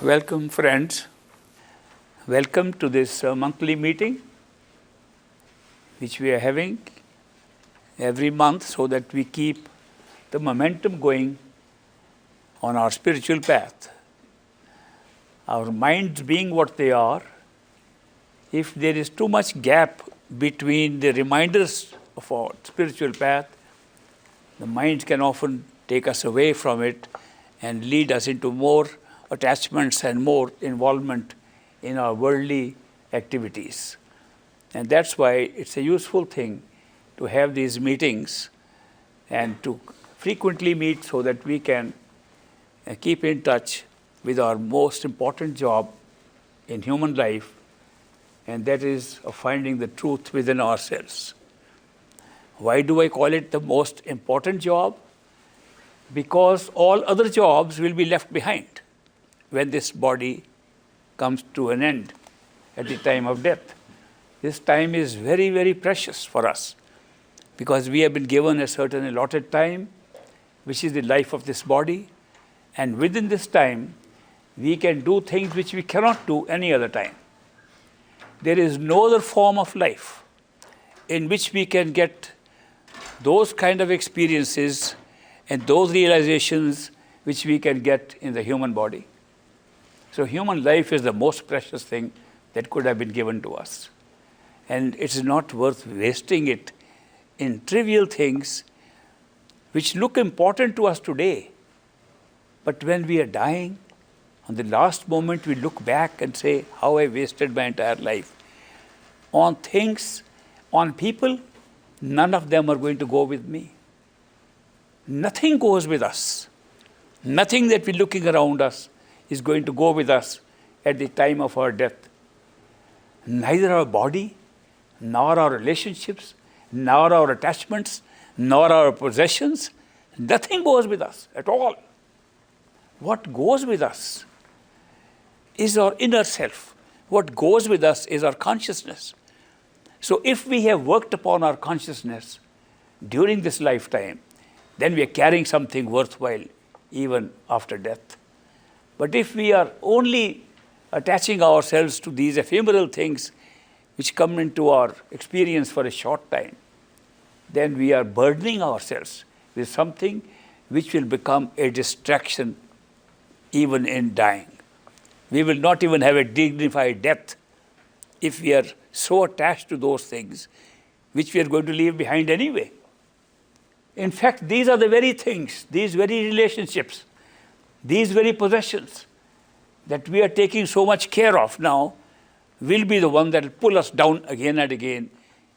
Welcome, friends. Welcome to this monthly meeting, which we are having every month so that we keep the momentum going on our spiritual path. Our minds being what they are, if there is too much gap between the reminders of our spiritual path, the minds can often take us away from it and lead us into more attachments and more involvement in our worldly activities. And that's why it's a useful thing to have these meetings and to frequently meet so that we can keep in touch with our most important job in human life, and that is of finding the truth within ourselves. Why do I call it the most important job? Because all other jobs will be left behind when this body comes to an end at the time of death. This time is very, very precious for us because we have been given a certain allotted time, which is the life of this body, and within this time, we can do things which we cannot do any other time. There is no other form of life in which we can get those kind of experiences and those realizations which we can get in the human body. So human life is the most precious thing that could have been given to us. And it's not worth wasting it in trivial things which look important to us today. But when we are dying, on the last moment we look back and say, how I wasted my entire life. On things, on people, none of them are going to go with me. Nothing goes with us. Nothing that we're looking around us is going to go with us at the time of our death. Neither our body, nor our relationships, nor our attachments, nor our possessions, nothing goes with us at all. What goes with us is our inner self. What goes with us is our consciousness. So if we have worked upon our consciousness during this lifetime, then we are carrying something worthwhile even after death. But if we are only attaching ourselves to these ephemeral things which come into our experience for a short time, then we are burdening ourselves with something which will become a distraction even in dying. We will not even have a dignified death if we are so attached to those things which we are going to leave behind anyway. In fact, these are the very things, these very relationships, these very possessions that we are taking so much care of now will be the one that will pull us down again and again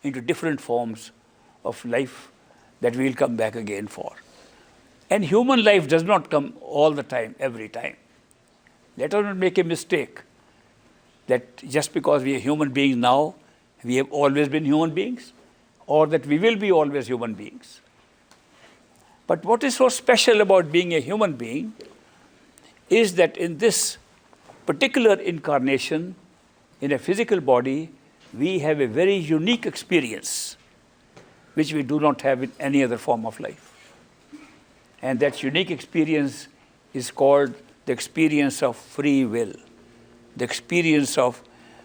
into different forms of life that we will come back again for. And human life does not come all the time, every time. Let us not make a mistake that just because we are human beings now, we have always been human beings, or that we will be always human beings. But what is so special about being a human being is that in this particular incarnation, in a physical body, we have a very unique experience which we do not have in any other form of life. And that unique experience is called the experience of free will, the experience of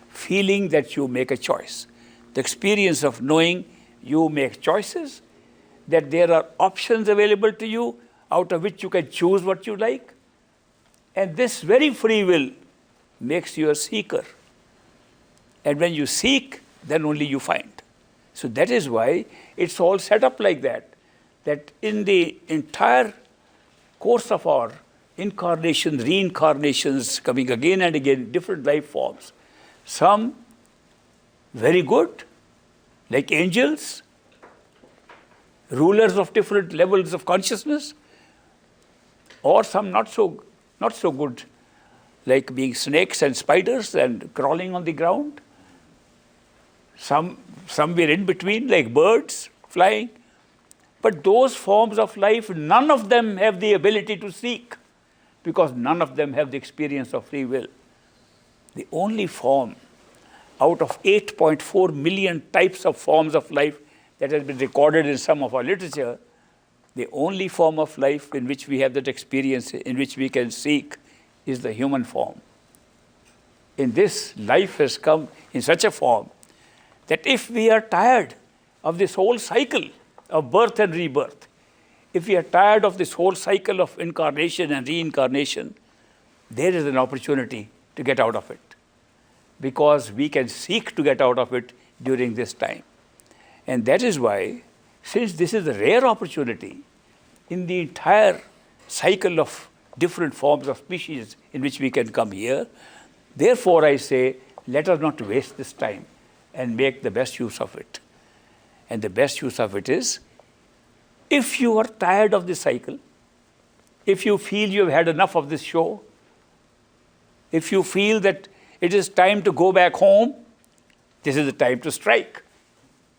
feeling that you make a choice, the experience of knowing you make choices, that there are options available to you out of which you can choose what you like. And this very free will makes you a seeker. And when you seek, then only you find. So that is why it's all set up like that, that in the entire course of our incarnations, reincarnations, coming again and again, different life forms, some very good, like angels, rulers of different levels of consciousness, or some not so good, like being snakes and spiders and crawling on the ground. Somewhere in between, like birds flying. But those forms of life, none of them have the ability to seek because none of them have the experience of free will. The only form out of 8.4 million types of forms of life that has been recorded in some of our literature, the only form of life in which we have that experience, in which we can seek, is the human form. In this, life has come in such a form that if we are tired of this whole cycle of birth and rebirth, if we are tired of this whole cycle of incarnation and reincarnation, there is an opportunity to get out of it, because we can seek to get out of it during this time. And that is why, since this is a rare opportunity in the entire cycle of different forms of species in which we can come here, therefore I say, let us not waste this time and make the best use of it. And the best use of it is, if you are tired of this cycle, if you feel you have had enough of this show, if you feel that it is time to go back home, this is the time to strike.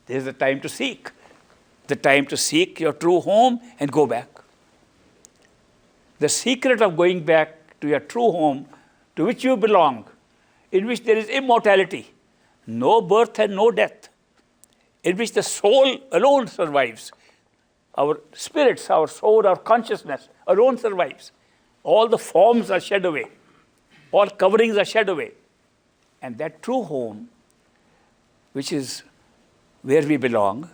This is the time to seek. The time to seek your true home and go back. The secret of going back to your true home, to which you belong, in which there is immortality, no birth and no death, in which the soul alone survives. Our spirits, our soul, our consciousness alone survives. All the forms are shed away. All coverings are shed away. And that true home, which is where we belong,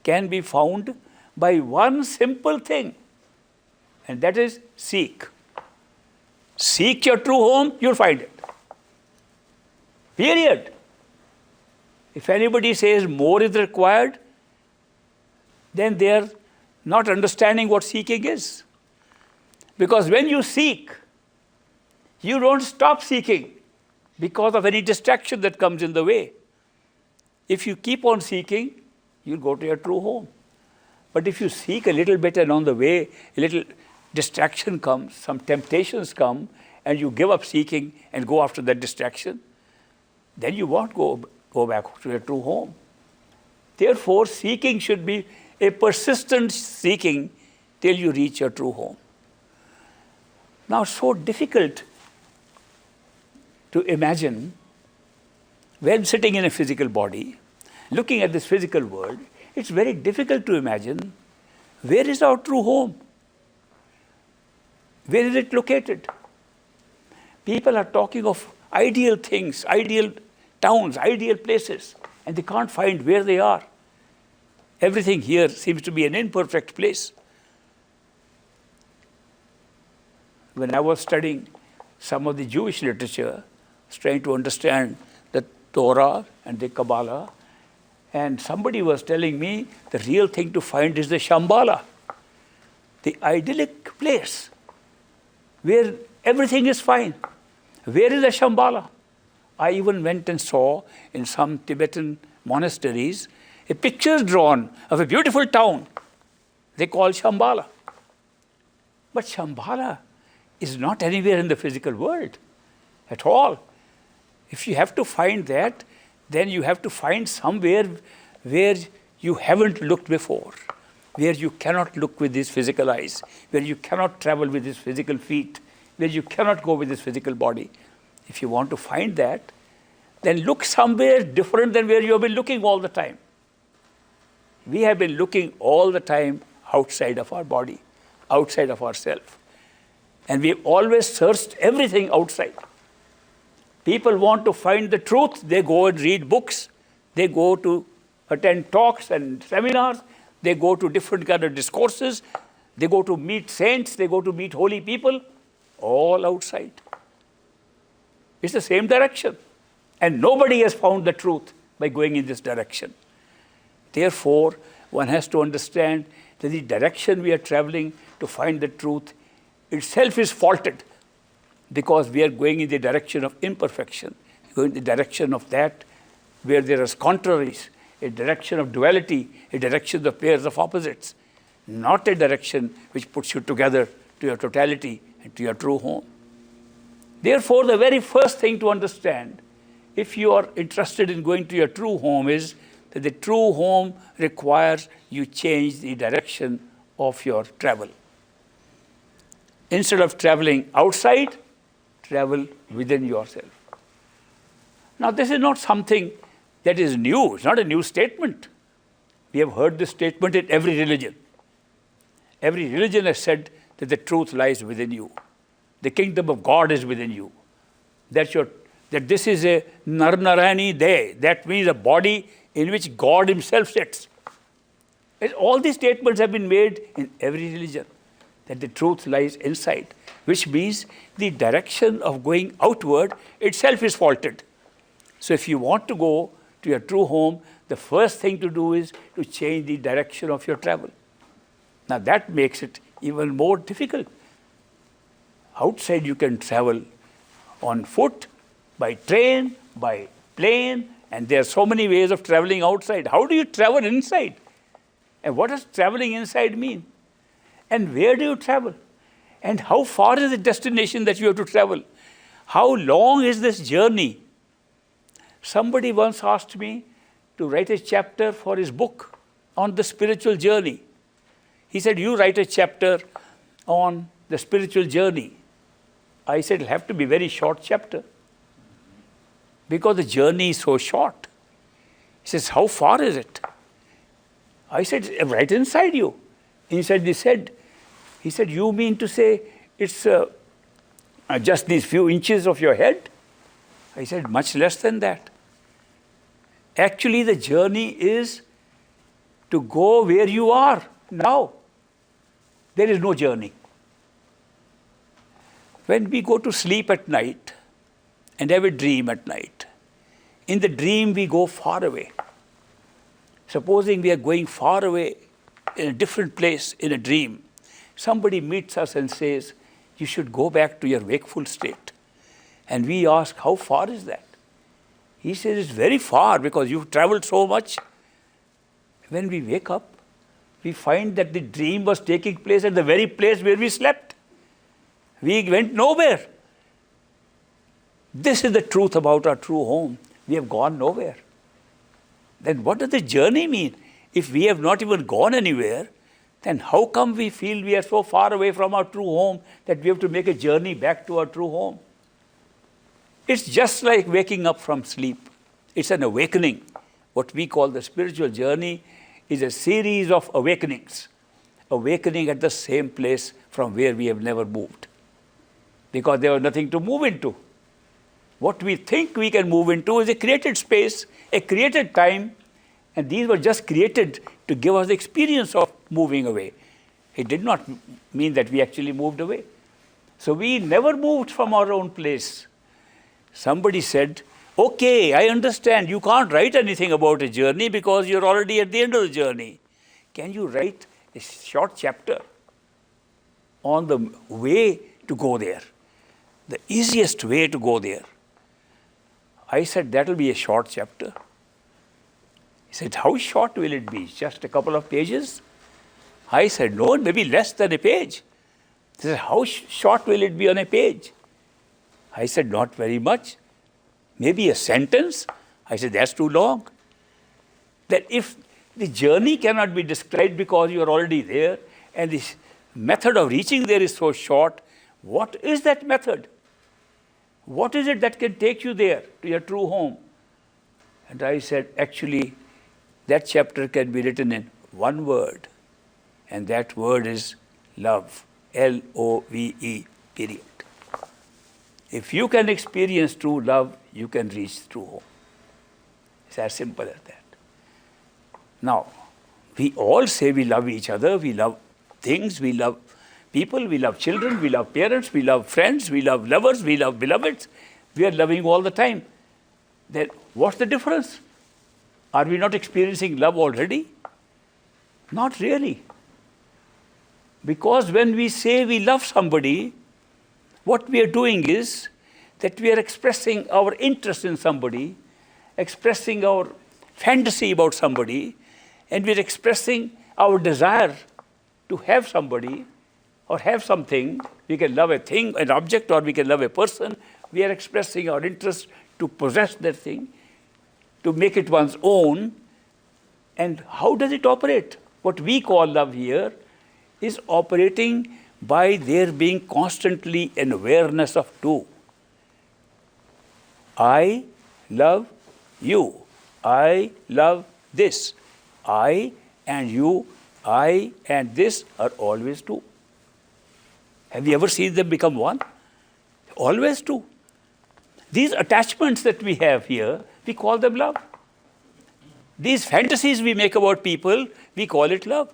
can be found by one simple thing, and that is seek. Seek your true home, you'll find it. Period. If anybody says more is required, then they are not understanding what seeking is. Because when you seek, you don't stop seeking because of any distraction that comes in the way. If you keep on seeking, you'll go to your true home. But if you seek a little bit and on the way, a little distraction comes, some temptations come, and you give up seeking and go after that distraction, then you won't go back to your true home. Therefore, seeking should be a persistent seeking till you reach your true home. Now, it's so difficult to imagine when sitting in a physical body, looking at this physical world, it's very difficult to imagine where is our true home? Where is it located? People are talking of ideal things, ideal towns, ideal places, and they can't find where they are. Everything here seems to be an imperfect place. When I was studying some of the Jewish literature, I was trying to understand the Torah and the Kabbalah, and somebody was telling me the real thing to find is the Shambhala, the idyllic place where everything is fine. Where is the Shambhala? I even went and saw in some Tibetan monasteries a picture drawn of a beautiful town they call Shambhala. But Shambhala is not anywhere in the physical world at all. If you have to find that, then you have to find somewhere where you haven't looked before, where you cannot look with these physical eyes, where you cannot travel with these physical feet, where you cannot go with this physical body. If you want to find that, then look somewhere different than where you have been looking all the time. We have been looking all the time outside of our body, outside of ourselves. And we've always searched everything outside. People want to find the truth, they go and read books, they go to attend talks and seminars, they go to different kind of discourses, they go to meet saints, they go to meet holy people, all outside. It's the same direction. And nobody has found the truth by going in this direction. Therefore, one has to understand that the direction we are traveling to find the truth itself is faulted, because we are going in the direction of imperfection, going in the direction of that where there are contraries, a direction of duality, a direction of pairs of opposites, not a direction which puts you together to your totality and to your true home. Therefore, the very first thing to understand, if you are interested in going to your true home, is that the true home requires you change the direction of your travel. Instead of traveling outside, travel within yourself. Now, this is not something that is new. It's not a new statement. We have heard this statement in every religion. Every religion has said that the truth lies within you. The kingdom of God is within you. That this is a Narnarani Day. That means a body in which God himself sits. And all these statements have been made in every religion, that the truth lies inside, which means the direction of going outward itself is faulted. So if you want to go to your true home, the first thing to do is to change the direction of your travel. Now that makes it even more difficult. Outside you can travel on foot, by train, by plane, and there are so many ways of traveling outside. How do you travel inside? And what does traveling inside mean? And where do you travel? And how far is the destination that you have to travel? How long is this journey? Somebody once asked me to write a chapter for his book on the spiritual journey. He said, you write a chapter on the spiritual journey. I said, it'll have to be a very short chapter, because the journey is so short. He says, how far is it? I said, right inside you, inside this head. He said, you mean to say it's just these few inches of your head? I said, much less than that. Actually, the journey is to go where you are now. There is no journey. When we go to sleep at night and have a dream at night, in the dream we go far away. Supposing we are going far away in a different place in a dream, somebody meets us and says, you should go back to your wakeful state. And we ask, how far is that? He says, it's very far because you've traveled so much. When we wake up, we find that the dream was taking place at the very place where we slept. We went nowhere. This is the truth about our true home. We have gone nowhere. Then what does the journey mean? If we have not even gone anywhere, then how come we feel we are so far away from our true home that we have to make a journey back to our true home? It's just like waking up from sleep. It's an awakening. What we call the spiritual journey is a series of awakenings. Awakening at the same place from where we have never moved, because there was nothing to move into. What we think we can move into is a created space, a created time, and these were just created to give us the experience of moving away. It did not mean that we actually moved away. So we never moved from our own place. Somebody said, okay, I understand, you can't write anything about a journey because you're already at the end of the journey. Can you write a short chapter on the way to go there? The easiest way to go there. I said, that will be a short chapter. He said, how short will it be? Just a couple of pages? I said, no, maybe less than a page. He said, how short will it be on a page? I said, not very much. Maybe a sentence? I said, that's too long. That if the journey cannot be described because you are already there, and the method of reaching there is so short, what is that method? What is it that can take you there, to your true home? And I said, actually, that chapter can be written in one word, and that word is love. L-O-V-E, period. If you can experience true love, you can reach true home. It's as simple as that. Now, we all say we love each other, we love things, we love people, we love children, we love parents, we love friends, we love lovers, we love beloveds. We are loving all the time. Then what's the difference? Are we not experiencing love already? Not really. Because when we say we love somebody, what we are doing is that we are expressing our interest in somebody, expressing our fantasy about somebody, and we are expressing our desire to have somebody or have something. We can love a thing, an object, or we can love a person. We are expressing our interest to possess that thing, to make it one's own. And how does it operate? What we call love here is operating by there being constantly an awareness of two. I love you. I love this. I and you, I and this are always two. Have you ever seen them become one? always true. These attachments that we have here, we call them love. These fantasies we make about people, we call it love.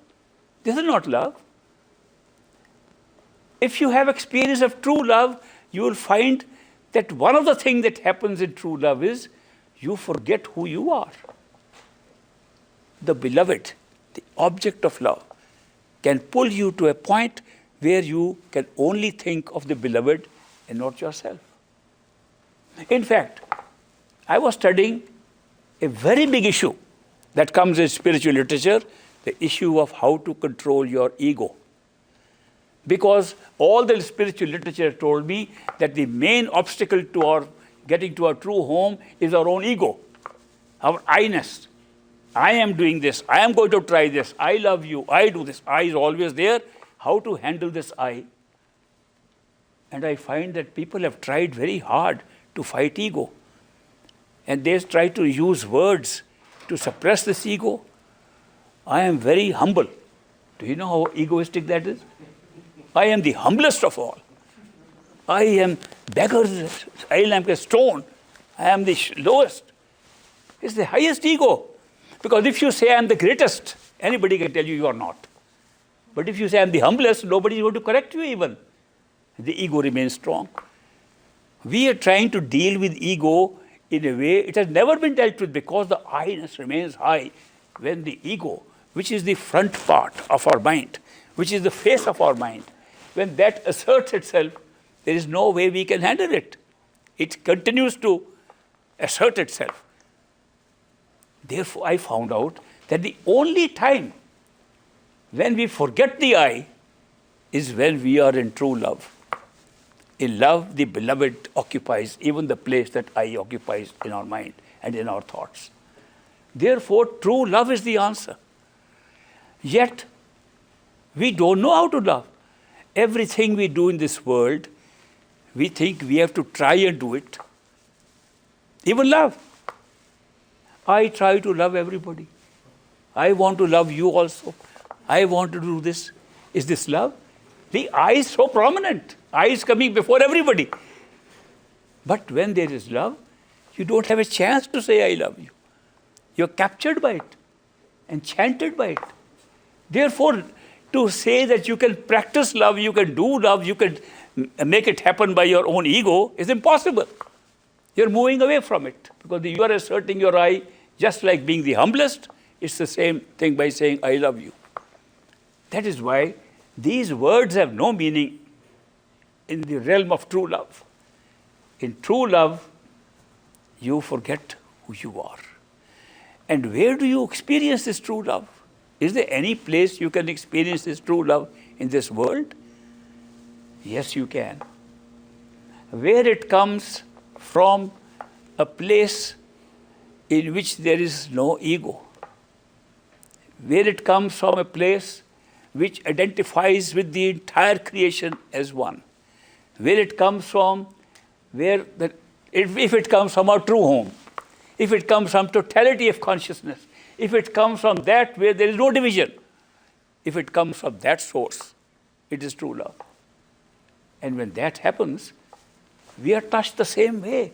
This is not love. If you have experience of true love, you will find that one of the things that happens in true love is you forget who you are. The beloved, the object of love, can pull you to a point where you can only think of the beloved and not yourself. In fact, I was studying a very big issue that comes in spiritual literature, the issue of how to control your ego. Because all the spiritual literature told me that the main obstacle to our getting to our true home is our own ego, our I-ness. I am doing this, I am going to try this, I love you, I do this. I is always there. How to handle this I? And I find that people have tried very hard to fight ego. And they try to use words to suppress this ego. I am very humble. Do you know how egoistic that is? I am the humblest of all. I am beggar. I am a stone. I am the lowest. It's the highest ego. Because if you say I am the greatest, anybody can tell you you are not. But if you say I am the humblest, nobody is going to correct you even. The ego remains strong. We are trying to deal with ego in a way it has never been dealt with because the I-ness remains high. When the ego, which is the front part of our mind, which is the face of our mind, when that asserts itself, there is no way we can handle it. It continues to assert itself. Therefore, I found out that the only time when we forget the I is when we are in true love. In love, the beloved occupies even the place that I occupies in our mind and in our thoughts. Therefore, true love is the answer. Yet, we don't know how to love. Everything we do in this world, we think we have to try and do it. Even love. I try to love everybody. I want to love you also. I want to do this. Is this love? The I is so prominent. I is coming before everybody. But when there is love, you don't have a chance to say I love you. You're captured by it, enchanted by it. Therefore, to say that you can practice love, you can do love, you can make it happen by your own ego is impossible. You're moving away from it because you are asserting your I, just like being the humblest. It's the same thing by saying I love you. That is why these words have no meaning in the realm of true love. In true love, you forget who you are. And where do you experience this true love? Is there any place you can experience this true love in this world? Yes, you can. Where it comes from a place in which there is no ego. Where it comes from a place which identifies with the entire creation as one. Where it comes from, if it comes from our true home, if it comes from totality of consciousness, if it comes from that where there is no division, if it comes from that source, it is true love. And when that happens, we are touched the same way,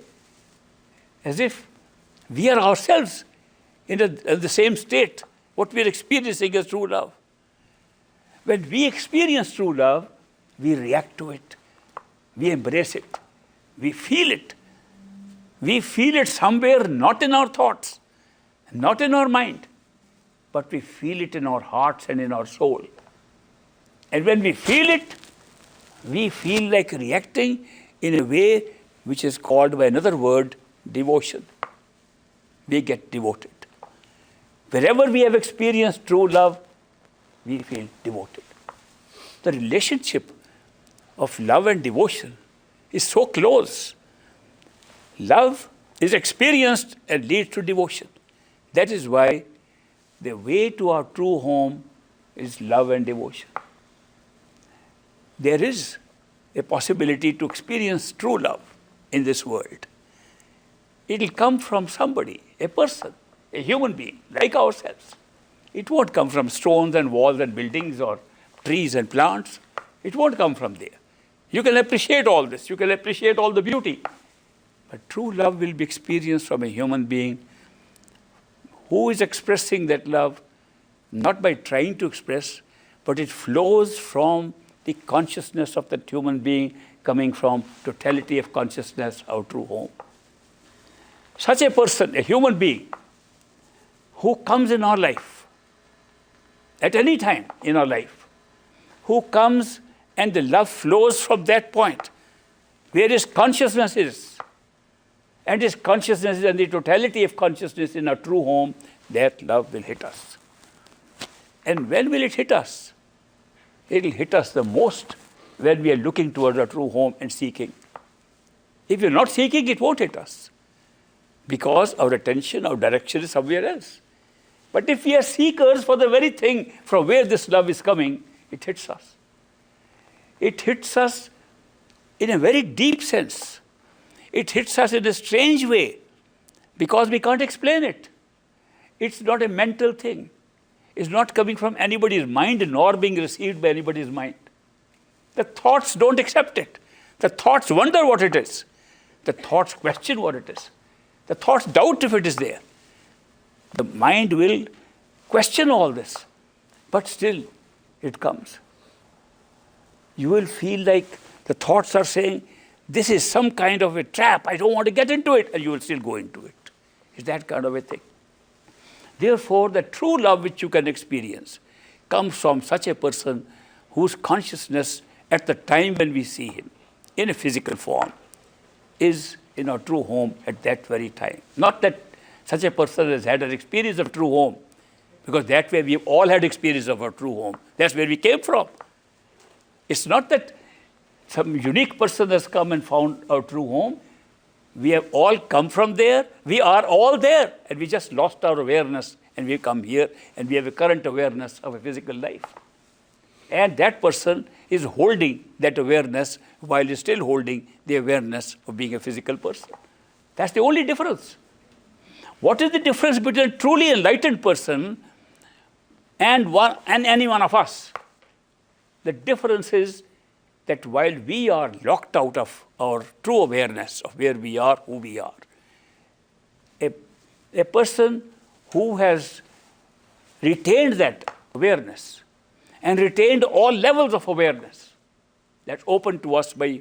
as if we are ourselves in the same state, what we are experiencing as true love. When we experience true love, we react to it, we embrace it, we feel it. We feel it somewhere not in our thoughts, not in our mind, but we feel it in our hearts and in our soul. And when we feel it, we feel like reacting in a way which is called by another word, devotion. We get devoted. Wherever we have experienced true love, we feel devoted. The relationship of love and devotion is so close. Love is experienced and leads to devotion. That is why the way to our true home is love and devotion. There is a possibility to experience true love in this world. It will come from somebody, a person, a human being, like ourselves. It won't come from stones and walls and buildings or trees and plants. It won't come from there. You can appreciate all this. You can appreciate all the beauty. But true love will be experienced from a human being who is expressing that love not by trying to express, but it flows from the consciousness of that human being coming from totality of consciousness, our true home. Such a person, a human being, who comes in our life, at any time in our life, who comes and the love flows from that point, where his consciousness is, and his consciousness is and the totality of consciousness in our true home, that love will hit us. And when will it hit us? It will hit us the most when we are looking towards our true home and seeking. If you're not seeking, it won't hit us, because our attention, our direction is somewhere else. But if we are seekers for the very thing from where this love is coming, it hits us. It hits us in a very deep sense. It hits us in a strange way, because we can't explain it. It's not a mental thing. It's not coming from anybody's mind nor being received by anybody's mind. The thoughts don't accept it. The thoughts wonder what it is. The thoughts question what it is. The thoughts doubt if it is there. The mind will question all this, but still it comes. You will feel like the thoughts are saying, this is some kind of a trap, I don't want to get into it, and you will still go into it. It's that kind of a thing. Therefore, the true love which you can experience comes from such a person whose consciousness at the time when we see him in a physical form is in our true home at that very time. Not that such a person has had an experience of true home, because that way we've all had experience of our true home. That's where we came from. It's not that some unique person has come and found our true home. We have all come from there. We are all there. And we just lost our awareness and we come here and we have a current awareness of a physical life. And that person is holding that awareness while he's still holding the awareness of being a physical person. That's the only difference. What is the difference between a truly enlightened person and any one of us? The difference is that while we are locked out of our true awareness of where we are, who we are, a person who has retained that awareness and retained all levels of awareness that's open to us by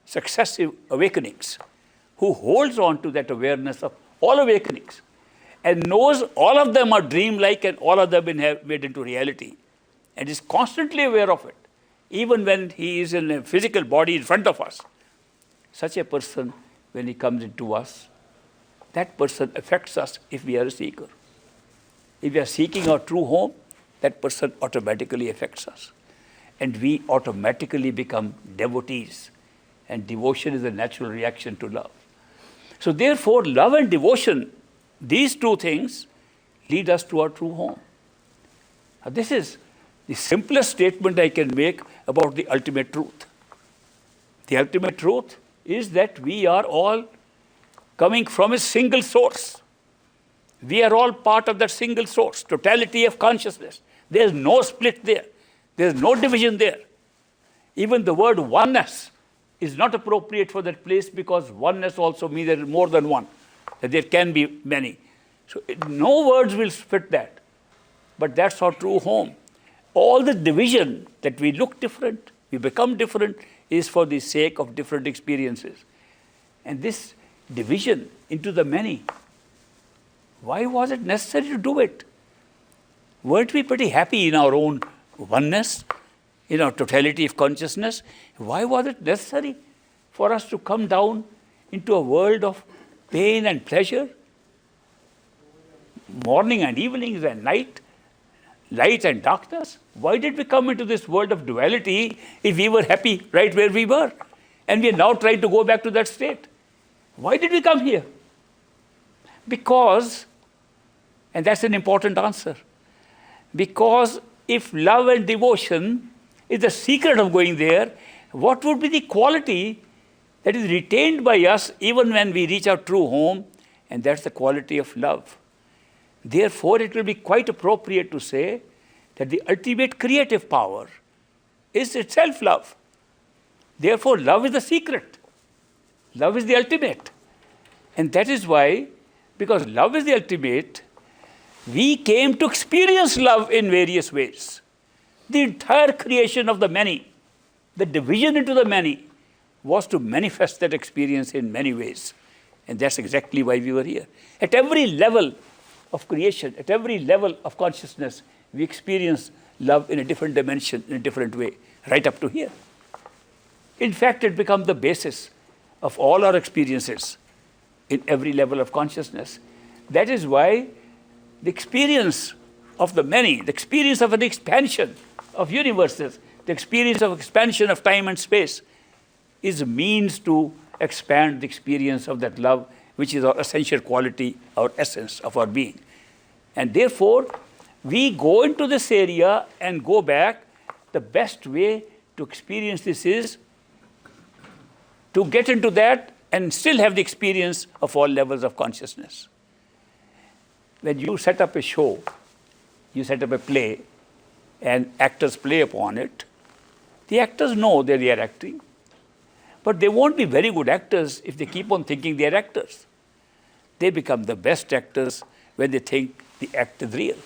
successive awakenings, who holds on to that awareness of all awakenings and knows all of them are dreamlike and all of them been made into reality, and is constantly aware of it, even when he is in a physical body in front of us. Such a person, when he comes into us, that person affects us if we are a seeker. If we are seeking our true home, that person automatically affects us. And we automatically become devotees. And devotion is a natural reaction to love. So therefore, love and devotion, these two things, lead us to our true home. Now, this is the simplest statement I can make about the ultimate truth. The ultimate truth is that we are all coming from a single source. We are all part of that single source, totality of consciousness. There is no split there. There is no division there. Even the word oneness is not appropriate for that place, because oneness also means there is more than one, that there can be many. So no words will fit that. But that's our true home. All the division that we look different, we become different, is for the sake of different experiences. And this division into the many, why was it necessary to do it? Weren't we pretty happy in our own oneness, in our totality of consciousness? Why was it necessary for us to come down into a world of pain and pleasure? Morning and evenings and night, light and darkness. Why did we come into this world of duality if we were happy right where we were? And we are now trying to go back to that state. Why did we come here? Because, and that's an important answer, because if love and devotion is the secret of going there, what would be the quality that is retained by us even when we reach our true home? And that's the quality of love. Therefore, it will be quite appropriate to say that the ultimate creative power is itself love. Therefore, love is the secret. Love is the ultimate. And that is why, because love is the ultimate, we came to experience love in various ways. The entire creation of the many, the division into the many, was to manifest that experience in many ways. And that's exactly why we were here. At every level of creation, at every level of consciousness, we experience love in a different dimension, in a different way, right up to here. In fact, it becomes the basis of all our experiences in every level of consciousness. That is why the experience of the many, the experience of an expansion of universes, the experience of expansion of time and space is a means to expand the experience of that love, which is our essential quality, our essence of our being. And therefore, we go into this area and go back. The best way to experience this is to get into that and still have the experience of all levels of consciousness. When you set up a show, you set up a play, and actors play upon it, the actors know that they are acting. But they won't be very good actors if they keep on thinking they are actors. They become the best actors when they think the act is real.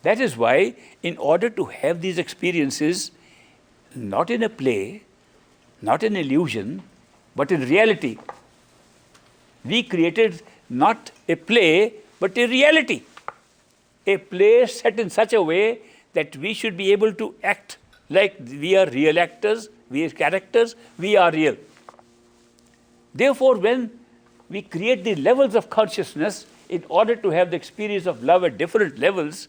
That is why, in order to have these experiences, not in a play, not in illusion, but in reality, we created not a play, but a reality. A play set in such a way that we should be able to act like we are real actors, we are characters, we are real. Therefore, when we create the levels of consciousness in order to have the experience of love at different levels,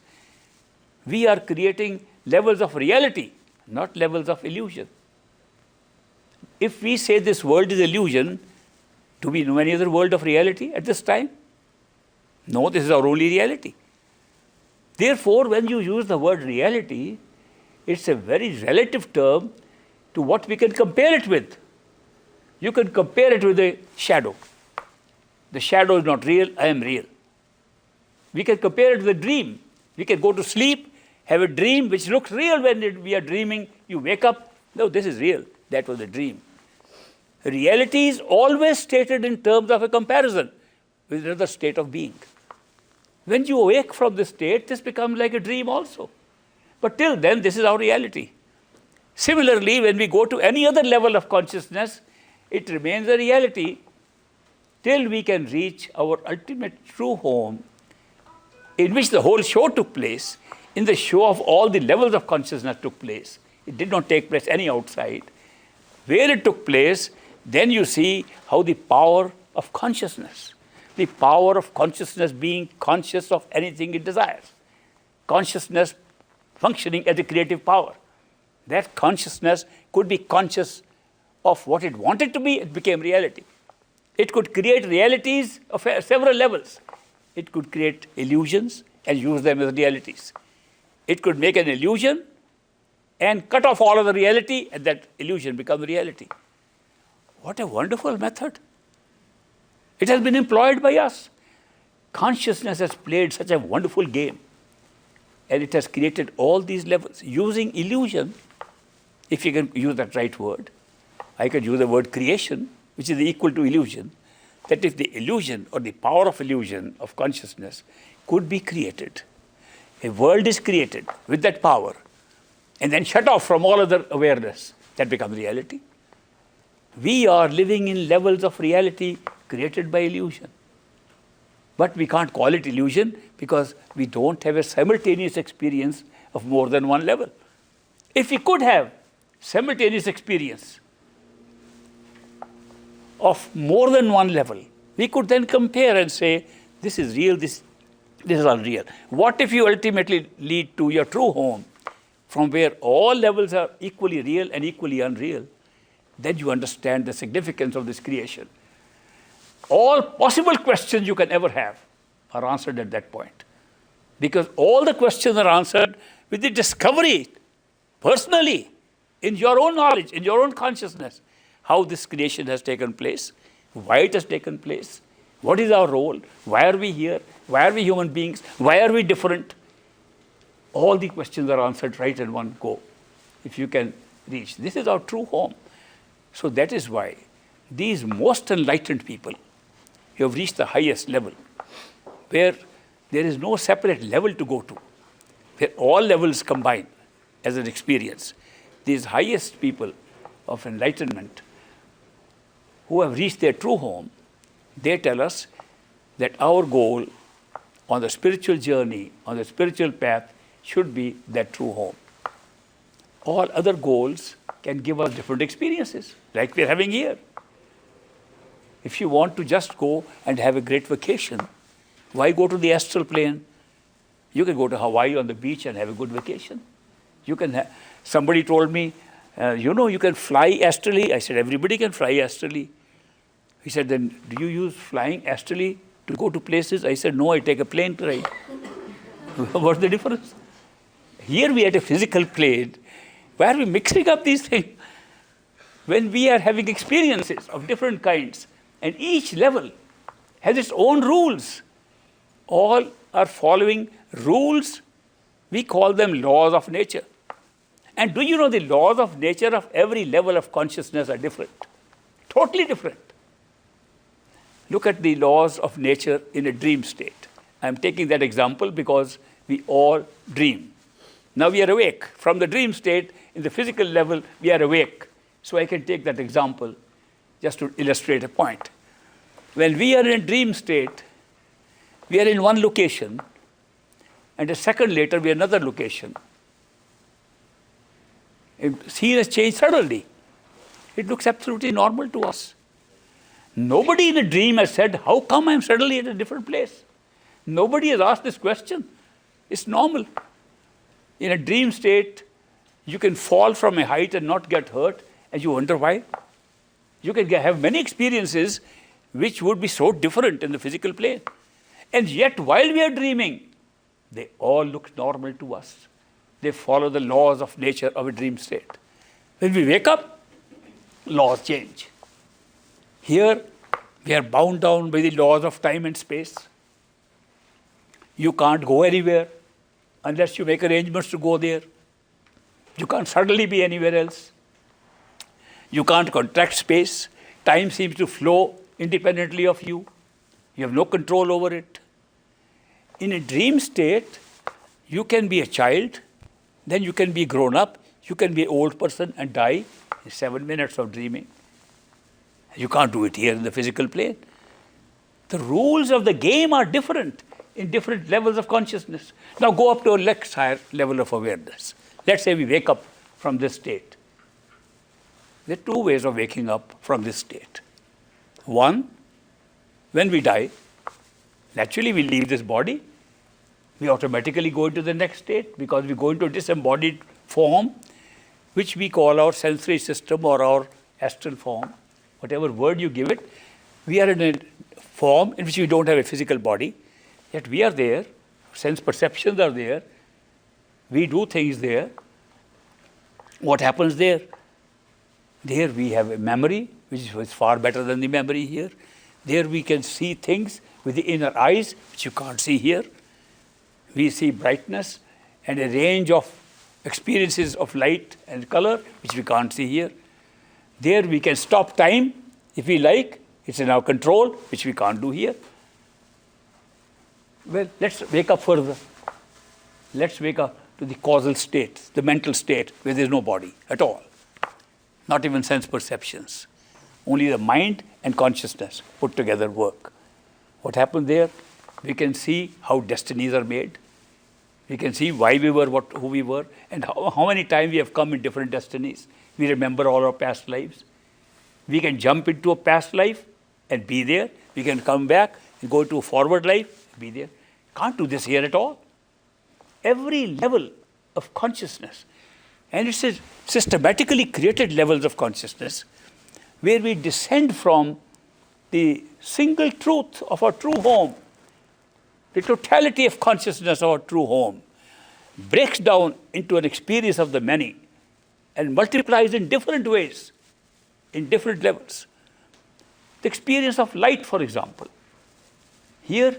we are creating levels of reality, not levels of illusion. If we say this world is illusion, do we know any other world of reality at this time? No, this is our only reality. Therefore, when you use the word reality, it's a very relative term to what we can compare it with. You can compare it with a shadow. The shadow is not real, I am real. We can compare it with a dream. We can go to sleep, have a dream which looks real when we are dreaming. You wake up, no, this is real. That was a dream. Reality is always stated in terms of a comparison with another state of being. When you awake from this state, this becomes like a dream also. But till then, this is our reality. Similarly, when we go to any other level of consciousness, it remains a reality till we can reach our ultimate true home, in which the whole show took place. In the show of all the levels of consciousness took place. It did not take place any outside. Where it took place, then you see how the power of consciousness, the power of consciousness being conscious of anything it desires, consciousness functioning as a creative power. That consciousness could be conscious of what it wanted to be, it became reality. It could create realities of several levels. It could create illusions and use them as realities. It could make an illusion and cut off all of the reality, and that illusion becomes reality. What a wonderful method. It has been employed by us. Consciousness has played such a wonderful game, and it has created all these levels using illusion, if you can use that right word. I could use the word creation, which is equal to illusion, that if the illusion or the power of illusion of consciousness could be created, a world is created with that power, and then shut off from all other awareness, that becomes reality. We are living in levels of reality created by illusion. But we can't call it illusion because we don't have a simultaneous experience of more than one level. If we could have simultaneous experience of more than one level, we could then compare and say, this is real, this is unreal. What if you ultimately lead to your true home, from where all levels are equally real and equally unreal? Then you understand the significance of this creation. All possible questions you can ever have are answered at that point. Because all the questions are answered with the discovery, personally, in your own knowledge, in your own consciousness, how this creation has taken place, why it has taken place, what is our role, why are we here, why are we human beings, why are we different? All the questions are answered right in one go, if you can reached. This is our true home. So that is why these most enlightened people who have reached the highest level, where there is no separate level to go to, where all levels combine as an experience, these highest people of enlightenment who have reached their true home, they tell us that our goal on the spiritual journey, on the spiritual path, should be that true home. All other goals can give us different experiences, like we're having here. If you want to just go and have a great vacation, why go to the astral plane? You can go to Hawaii on the beach and have a good vacation. You can somebody told me, you can fly astrally. I said, everybody can fly astrally. He said, then do you use flying astrally to go to places? I said, no, I take a plane ride. What's the difference? Here we are at a physical plane. Why are we mixing up these things? When we are having experiences of different kinds, and each level has its own rules. All are following rules. We call them laws of nature. And do you know the laws of nature of every level of consciousness are different? Totally different. Look at the laws of nature in a dream state. I'm taking that example because we all dream. Now we are awake. From the dream state, in the physical level, we are awake. So I can take that example just to illustrate a point. When we are in a dream state, we are in one location, and a second later, we are in another location. Scene has changed suddenly. It looks absolutely normal to us. Nobody in a dream has said, how come I'm suddenly at a different place? Nobody has asked this question. It's normal. In a dream state, you can fall from a height and not get hurt, and you wonder why. You can have many experiences which would be so different in the physical plane. And yet, while we are dreaming, they all look normal to us. They follow the laws of nature of a dream state. When we wake up, laws change. Here, we are bound down by the laws of time and space. You can't go anywhere unless you make arrangements to go there. You can't suddenly be anywhere else. You can't contract space. Time seems to flow independently of you. You have no control over it. In a dream state, you can be a child, then you can be grown up, you can be an old person and die in 7 minutes of dreaming. You can't do it here in the physical plane. The rules of the game are different in different levels of consciousness. Now go up to a next higher level of awareness. Let's say we wake up from this state. There are two ways of waking up from this state. One, when we die, naturally we leave this body. We automatically go into the next state because we go into a disembodied form, which we call our sensory system or our astral form. Whatever word you give it, we are in a form in which we don't have a physical body, yet we are there, sense perceptions are there, we do things there. What happens there? There we have a memory, which is far better than the memory here. There we can see things with the inner eyes, which you can't see here. We see brightness and a range of experiences of light and color, which we can't see here. There we can stop time if we like. It's in our control, which we can't do here. Well, let's wake up further. Let's wake up to the causal state, the mental state, where there's no body at all. Not even sense perceptions. Only the mind and consciousness put together work. What happened there? We can see how destinies are made. We can see why we were who we were, and how many times we have come in different destinies. We remember all our past lives. We can jump into a past life and be there. We can come back and go to a forward life and be there. Can't do this here at all. Every level of consciousness, and it's a systematically created levels of consciousness, where we descend from the single truth of our true home, the totality of consciousness of our true home, breaks down into an experience of the many and multiplies in different ways, in different levels. The experience of light, for example. Here,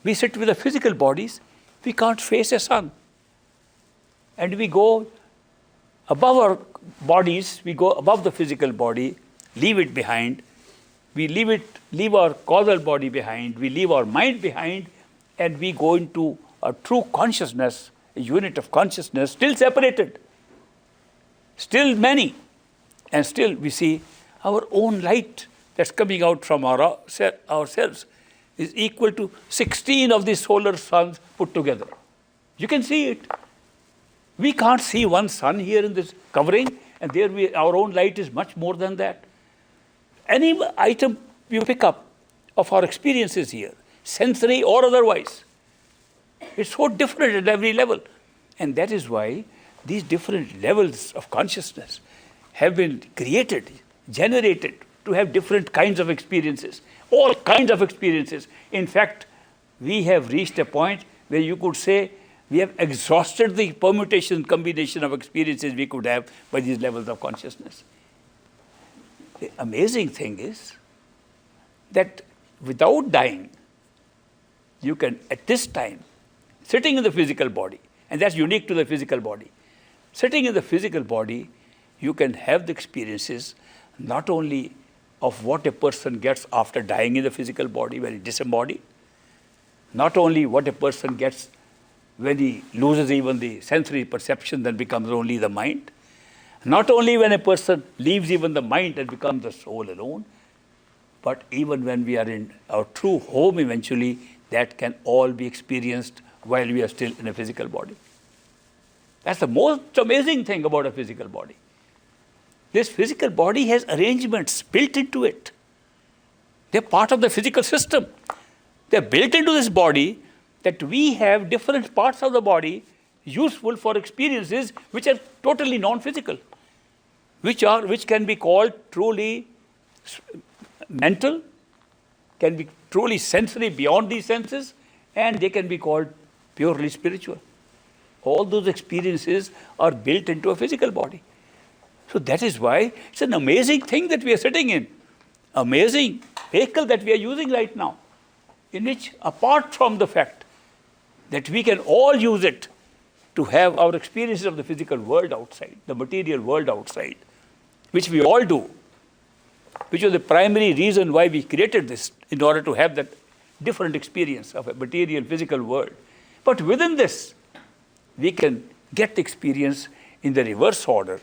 we sit with the physical bodies, we can't face a sun. And we go above our bodies, we go above the physical body, leave it behind. We leave our causal body behind, we leave our mind behind, and we go into a true consciousness, a unit of consciousness, still separated, still many, and still we see our own light that's coming out from ourselves is equal to 16 of the solar suns put together. You can see it. We can't see one sun here in this covering, and there our own light is much more than that. Any item you pick up of our experiences here, sensory or otherwise, it's so different at every level. And that is why these different levels of consciousness have been created, generated to have different kinds of experiences, all kinds of experiences. In fact, we have reached a point where you could say we have exhausted the permutation, combination of experiences we could have by these levels of consciousness. The amazing thing is that without dying, you can, at this time, sitting in the physical body, and that's unique to the physical body, sitting in the physical body, you can have the experiences not only of what a person gets after dying in the physical body when he disembodied, not only what a person gets when he loses even the sensory perception, then becomes only the mind, not only when a person leaves even the mind and becomes the soul alone, but even when we are in our true home eventually, that can all be experienced while we are still in a physical body. That's the most amazing thing about a physical body. This physical body has arrangements built into it. They're part of the physical system. They're built into this body that we have different parts of the body useful for experiences which are totally non-physical, which can be called truly mental, can be truly sensory beyond these senses, and they can be called purely spiritual. All those experiences are built into a physical body. So that is why it's an amazing thing that we are sitting in, amazing vehicle that we are using right now, in which, apart from the fact that we can all use it to have our experiences of the physical world outside, the material world outside, which we all do, which was the primary reason why we created this, in order to have that different experience of a material physical world. But within this, we can get the experience in the reverse order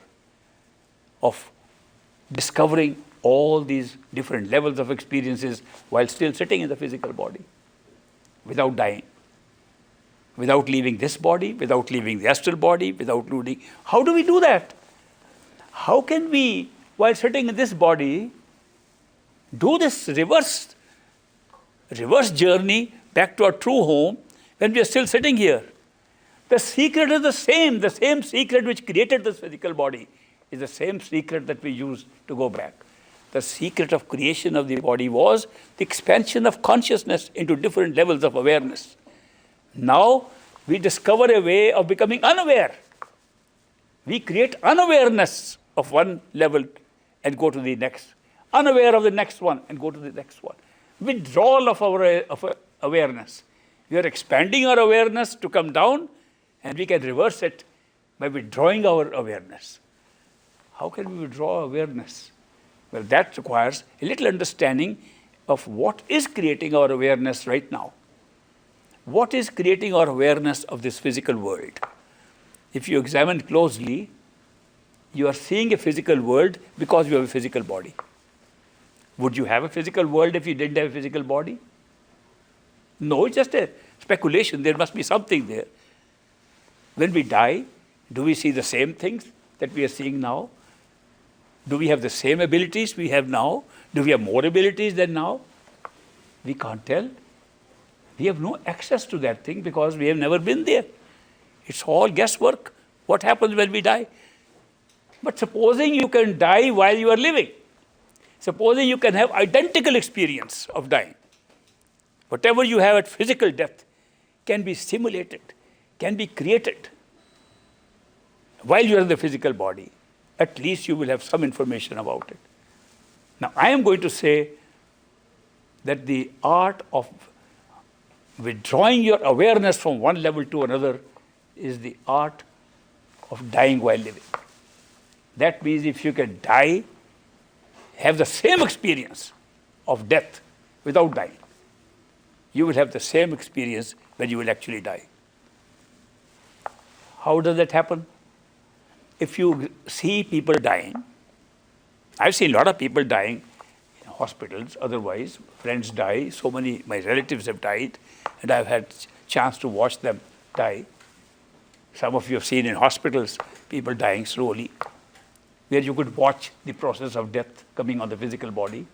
of discovering all these different levels of experiences while still sitting in the physical body, without dying, without leaving this body, without leaving the astral body, without losing. How do we do that? How can we, while sitting in this body, do this reverse journey back to our true home when we are still sitting here? The secret is the same secret which created this physical body is the same secret that we use to go back. The secret of creation of the body was the expansion of consciousness into different levels of awareness. Now we discover a way of becoming unaware. We create unawareness of one level and go to the next, unaware of the next one and go to the next one. Withdrawal of our awareness. We are expanding our awareness to come down, and we can reverse it by withdrawing our awareness. How can we withdraw awareness? Well, that requires a little understanding of what is creating our awareness right now. What is creating our awareness of this physical world? If you examine closely, you are seeing a physical world because you have a physical body. Would you have a physical world if you didn't have a physical body? No, it's just a speculation. There must be something there. When we die, do we see the same things that we are seeing now? Do we have the same abilities we have now? Do we have more abilities than now? We can't tell. We have no access to that thing because we have never been there. It's all guesswork. What happens when we die? But supposing you can die while you are living. Supposing you can have identical experience of dying. Whatever you have at physical death can be simulated, can be created while you are in the physical body. At least you will have some information about it. Now, I am going to say that the art of withdrawing your awareness from one level to another is the art of dying while living. That means if you can die, have the same experience of death without dying, you will have the same experience when you will actually die. How does that happen? If you see people dying, I've seen a lot of people dying in hospitals, otherwise, friends die, so many, my relatives have died, and I've had chance to watch them die. Some of you have seen in hospitals, people dying slowly, where you could watch the process of death coming on the physical body.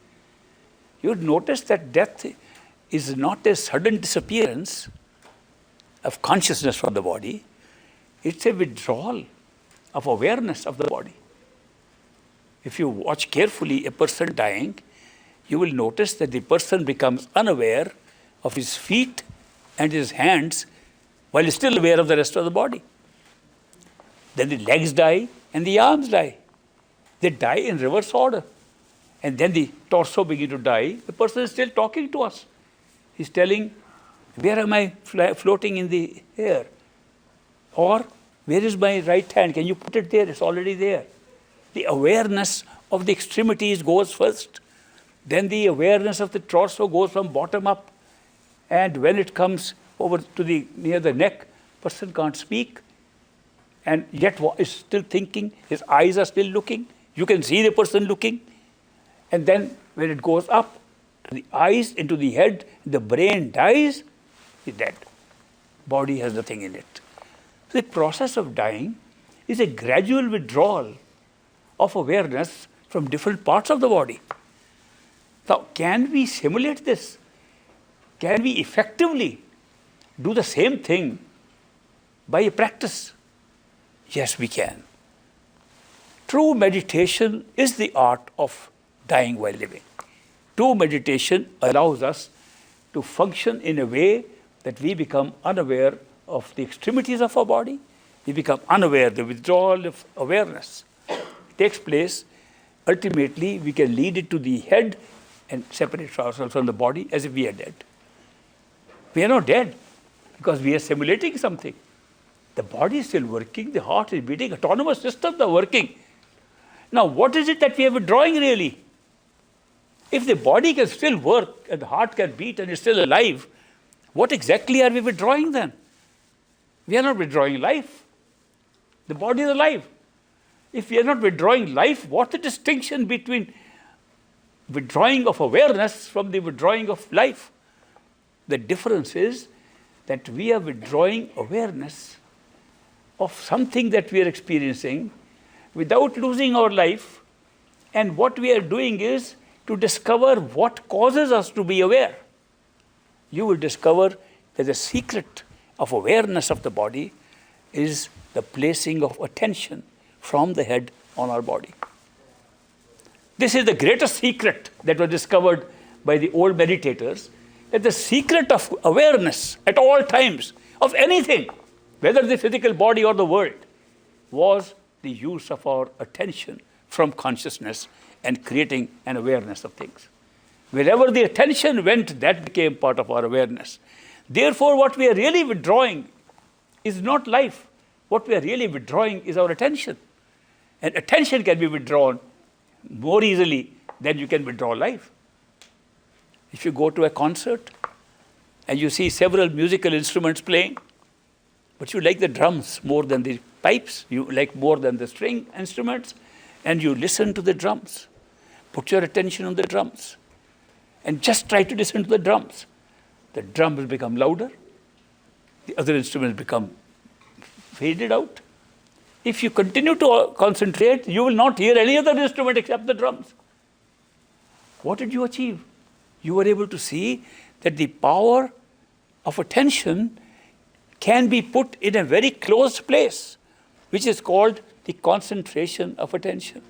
You would notice that death is not a sudden disappearance of consciousness from the body, it's a withdrawal of awareness of the body. If you watch carefully a person dying, you will notice that the person becomes unaware of his feet and his hands while he's still aware of the rest of the body. Then the legs die and the arms die. They die in reverse order. And then the torso begins to die. The person is still talking to us. He's telling, where am I floating in the air? Or, where is my right hand? Can you put it there? It's already there. The awareness of the extremities goes first. Then the awareness of the torso goes from bottom up. And when it comes over to near the neck, person can't speak. And yet is still thinking. His eyes are still looking. You can see the person looking. And then when it goes up to the eyes, into the head, the brain dies, he's dead. Body has nothing in it. So the process of dying is a gradual withdrawal of awareness from different parts of the body. Now, can we simulate this? Can we effectively do the same thing by a practice? Yes, we can. True meditation is the art of dying while living. True meditation allows us to function in a way that we become unaware of the extremities of our body. We become unaware, the withdrawal of awareness takes place. Ultimately, we can lead it to the head and separate ourselves from the body as if we are dead. We are not dead because we are simulating something. The body is still working, the heart is beating, autonomous systems are working. Now, what is it that we are withdrawing really? If the body can still work and the heart can beat and is still alive, what exactly are we withdrawing then? We are not withdrawing life. The body is alive. If we are not withdrawing life, what's the distinction between withdrawing of awareness from the withdrawing of life? The difference is that we are withdrawing awareness of something that we are experiencing without losing our life, and what we are doing is to discover what causes us to be aware. You will discover that the secret of awareness of the body is the placing of attention from the head on our body. This is the greatest secret that was discovered by the old meditators, that the secret of awareness at all times of anything, whether the physical body or the world, was the use of our attention from consciousness and creating an awareness of things. Wherever the attention went, that became part of our awareness. Therefore, what we are really withdrawing is not life. What we are really withdrawing is our attention. And attention can be withdrawn more easily than you can withdraw life. If you go to a concert and you see several musical instruments playing, but you like the drums more than the pipes, you like more than the string instruments, and you listen to the drums. Put your attention on the drums and just try to listen to the drums. The drums become louder, the other instruments become faded out. If you continue to concentrate, you will not hear any other instrument except the drums. What did you achieve? You were able to see that the power of attention can be put in a very closed place, which is called the concentration of attention.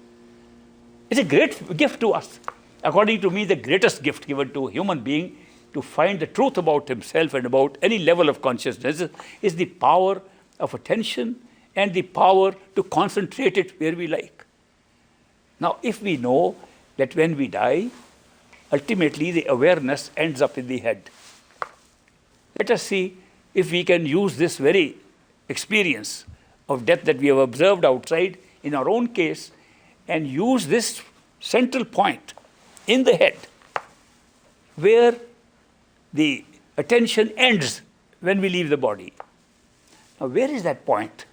It's a great gift to us. According to me, the greatest gift given to a human being to find the truth about himself and about any level of consciousness is the power of attention and the power to concentrate it where we like. Now, if we know that when we die, ultimately the awareness ends up in the head. Let us see if we can use this very experience of death that we have observed outside in our own case and use this central point in the head where the attention ends when we leave the body. Now, where is that point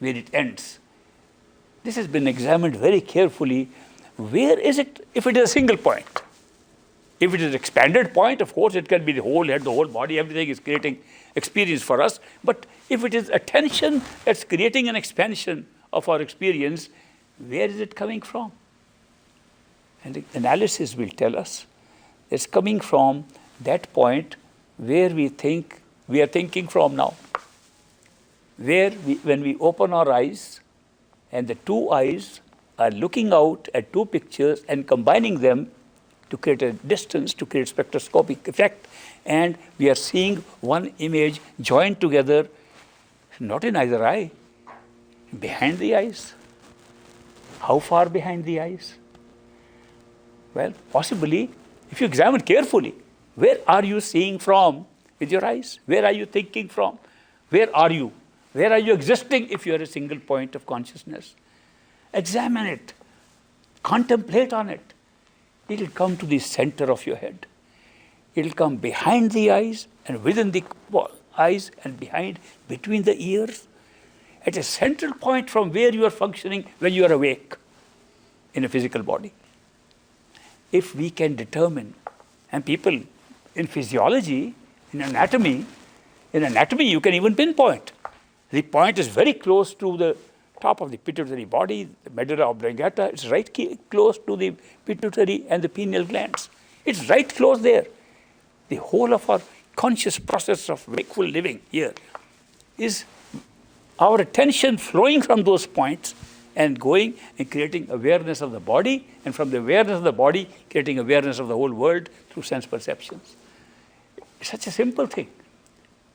where it ends? This has been examined very carefully. Where is it if it is a single point? If it is an expanded point, of course, it can be the whole head, the whole body, everything is creating experience for us. But if it is attention that's creating an expansion of our experience, where is it coming from? And the analysis will tell us it's coming from that point where we are thinking from now. When we open our eyes and the two eyes are looking out at two pictures and combining them to create a distance, to create spectroscopic effect, and we are seeing one image joined together, not in either eye, behind the eyes. How far behind the eyes? Well, possibly, if you examine carefully, where are you seeing from with your eyes? Where are you thinking from? Where are you? Where are you existing if you are a single point of consciousness? Examine it. Contemplate on it. It will come to the center of your head. It will come behind the eyes and within the eyes and behind, between the ears, at a central point from where you are functioning when you are awake in a physical body. If we can determine, and people in physiology, in anatomy you can even pinpoint. The point is very close to the top of the pituitary body, the medulla oblongata. It's right close to the pituitary and the pineal glands. It's right close there. The whole of our conscious process of wakeful living here is our attention flowing from those points and going and creating awareness of the body, and from the awareness of the body, creating awareness of the whole world through sense perceptions. It's such a simple thing.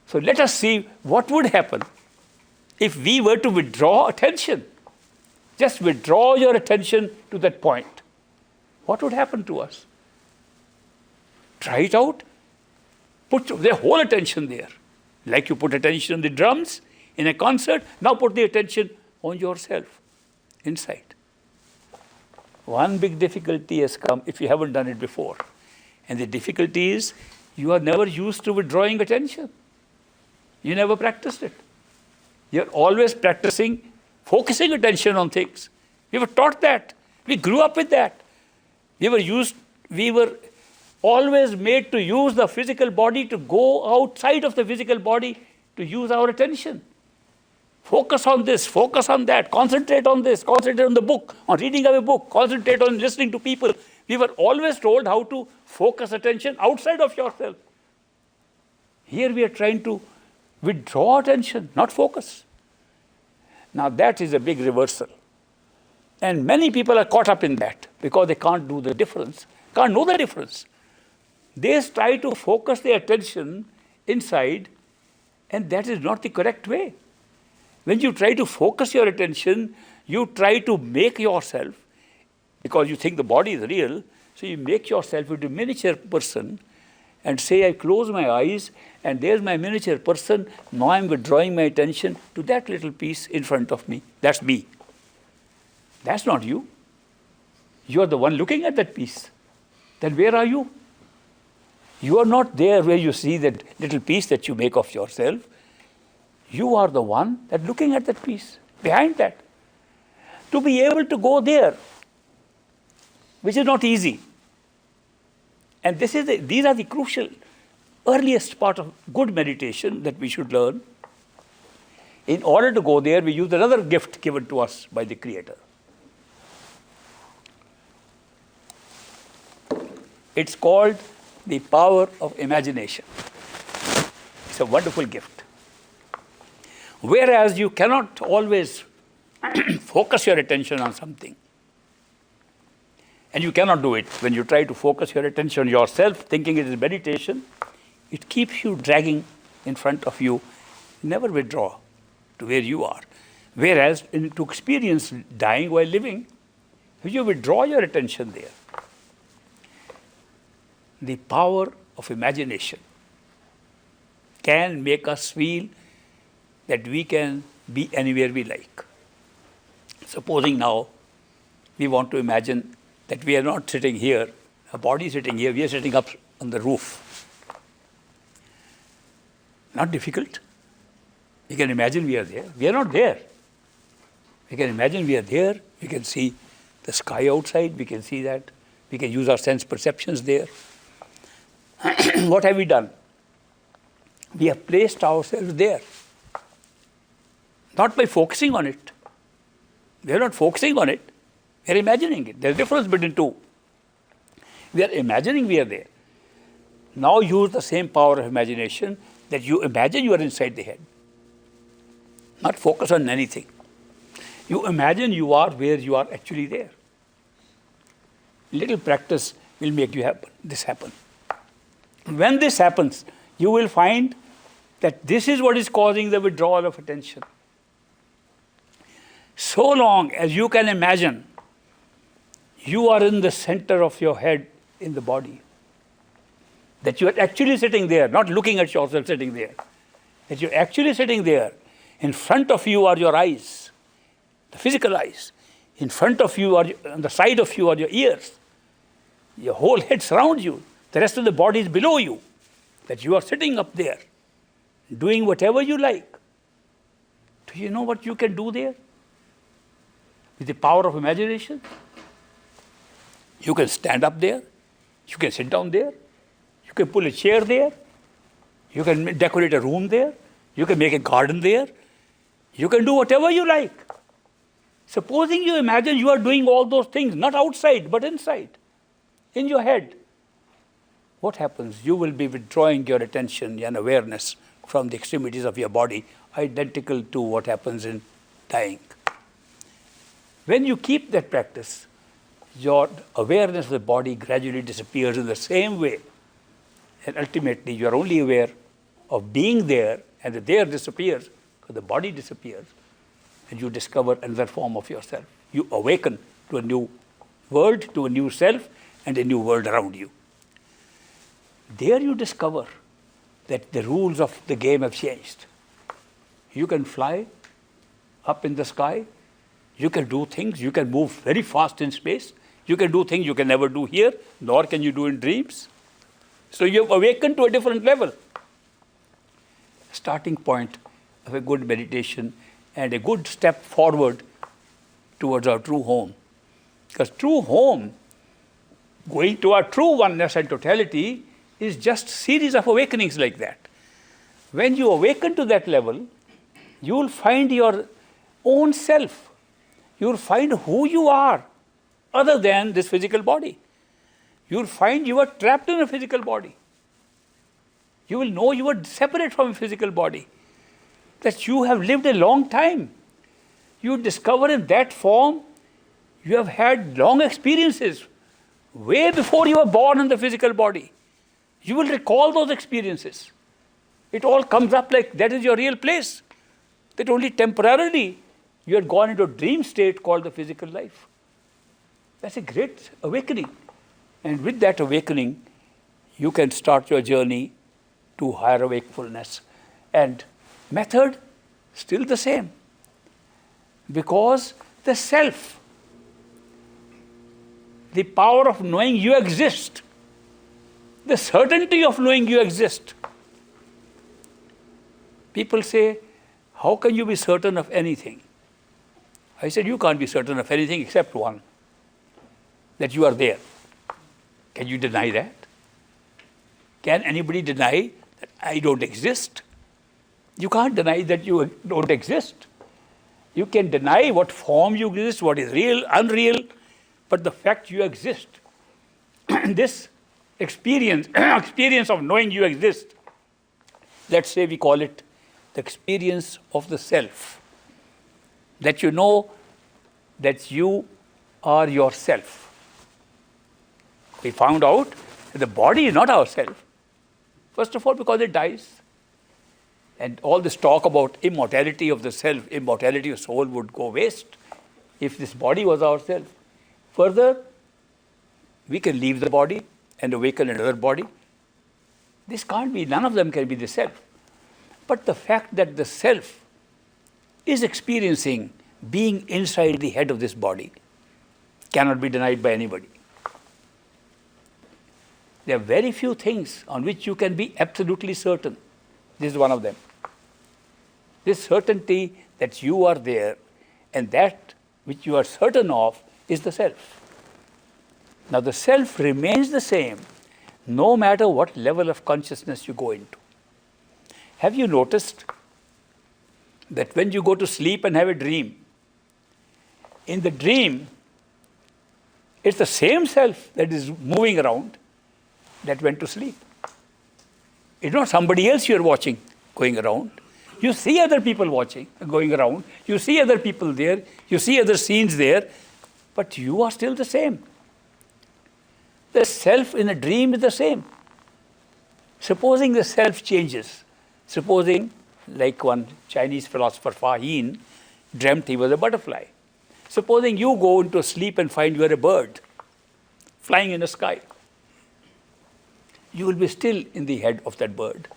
So let us see what would happen if we were to withdraw attention. Just withdraw your attention to that point. What would happen to us? Try it out. Put their whole attention there. Like you put attention on the drums in a concert, now put the attention on yourself, inside. One big difficulty has come if you haven't done it before. And the difficulty is you are never used to withdrawing attention. You never practiced it. You're always practicing focusing attention on things. We were taught that. We grew up with that. We were always made to use the physical body to go outside of the physical body to use our attention. Focus on this, focus on that, concentrate on this, concentrate on the book, on reading of a book, concentrate on listening to people. We were always told how to focus attention outside of yourself. Here we are trying to withdraw attention, not focus. Now that is a big reversal. And many people are caught up in that because they can't do the difference, can't know the difference. They try to focus their attention inside, and that is not the correct way. When you try to focus your attention, you try to make yourself, because you think the body is real, so you make yourself into a miniature person and say, I close my eyes and there's my miniature person. Now I'm withdrawing my attention to that little piece in front of me. That's me. That's not you. You are the one looking at that piece. Then where are you? You are not there where you see that little piece that you make of yourself. You are the one that looking at that piece, behind that. To be able to go there, which is not easy. And these are the crucial, earliest part of good meditation that we should learn. In order to go there, we use another gift given to us by the Creator. It's called the power of imagination. It's a wonderful gift. Whereas you cannot always focus your attention on something. And you cannot do it when you try to focus your attention on yourself, thinking it is meditation. It keeps you dragging in front of you. Never withdraw to where you are. Whereas to experience dying while living, you withdraw your attention there. The power of imagination can make us feel that we can be anywhere we like. Supposing now we want to imagine that we are not sitting here, a body is sitting here, we are sitting up on the roof. Not difficult. We can imagine we are there. We are not there. We can imagine we are there. We can see the sky outside. We can see that. We can use our sense perceptions there. What have we done? We have placed ourselves there. Not by focusing on it. We are not focusing on it. We are imagining it. There is a difference between two. We are imagining we are there. Now use the same power of imagination that you imagine you are inside the head. Not focus on anything. You imagine you are where you are actually there. Little practice will make this happen. When this happens, you will find that this is what is causing the withdrawal of attention. So long as you can imagine you are in the center of your head in the body, that you are actually sitting there, not looking at yourself sitting there, that you're actually sitting there. In front of you are your eyes, the physical eyes. In front of you, on the side of you are your ears. Your whole head surrounds you. The rest of the body is below you. That you are sitting up there, doing whatever you like. Do you know what you can do there? With the power of imagination, you can stand up there. You can sit down there. You can pull a chair there. You can decorate a room there. You can make a garden there. You can do whatever you like. Supposing you imagine you are doing all those things, not outside, but inside, in your head. What happens? You will be withdrawing your attention and awareness from the extremities of your body, identical to what happens in dying. When you keep that practice, your awareness of the body gradually disappears in the same way. And ultimately, you are only aware of being there, and the there disappears because the body disappears, and you discover another form of yourself. You awaken to a new world, to a new self, and a new world around you. There you discover that the rules of the game have changed. You can fly up in the sky. You can do things. You can move very fast in space. You can do things you can never do here, nor can you do in dreams. So you have awakened to a different level. Starting point of a good meditation and a good step forward towards our true home. Because true home, going to our true oneness and totality, is just a series of awakenings like that. When you awaken to that level, you will find your own self. You will find who you are other than this physical body. You will find you are trapped in a physical body. You will know you are separate from a physical body. That you have lived a long time. You discover in that form, you have had long experiences way before you were born in the physical body. You will recall those experiences. It all comes up like that is your real place. That only temporarily you had gone into a dream state called the physical life. That's a great awakening. And with that awakening, you can start your journey to higher wakefulness. And method, still the same. Because the self, the power of knowing you exist, the certainty of knowing you exist. People say, how can you be certain of anything? I said, you can't be certain of anything except one, that you are there. Can you deny that? Can anybody deny that I don't exist? You can't deny that you don't exist. You can deny what form you exist, what is real, unreal, but the fact you exist. This experience of knowing you exist, let's say we call it the experience of the self. That you know that you are yourself. We found out that the body is not ourself. First of all, because it dies. And all this talk about immortality of the self, immortality of soul would go waste if this body was ourself. Further, we can leave the body and awaken another body. This can't be, none of them can be the self. But the fact that the self is experiencing being inside the head of this body, cannot be denied by anybody. There are very few things on which you can be absolutely certain. This is one of them. This certainty that you are there and that which you are certain of is the self. Now the self remains the same no matter what level of consciousness you go into. Have you noticed that when you go to sleep and have a dream, in the dream, it's the same self that is moving around that went to sleep. It's not somebody else you're watching going around. You see other people watching, going around. You see other people there. You see other scenes there. But you are still the same. The self in a dream is the same. Supposing the self changes, supposing, like one Chinese philosopher, Fa Yin, dreamt he was a butterfly. Supposing you go into sleep and find you are a bird flying in the sky. You will be still in the head of that bird.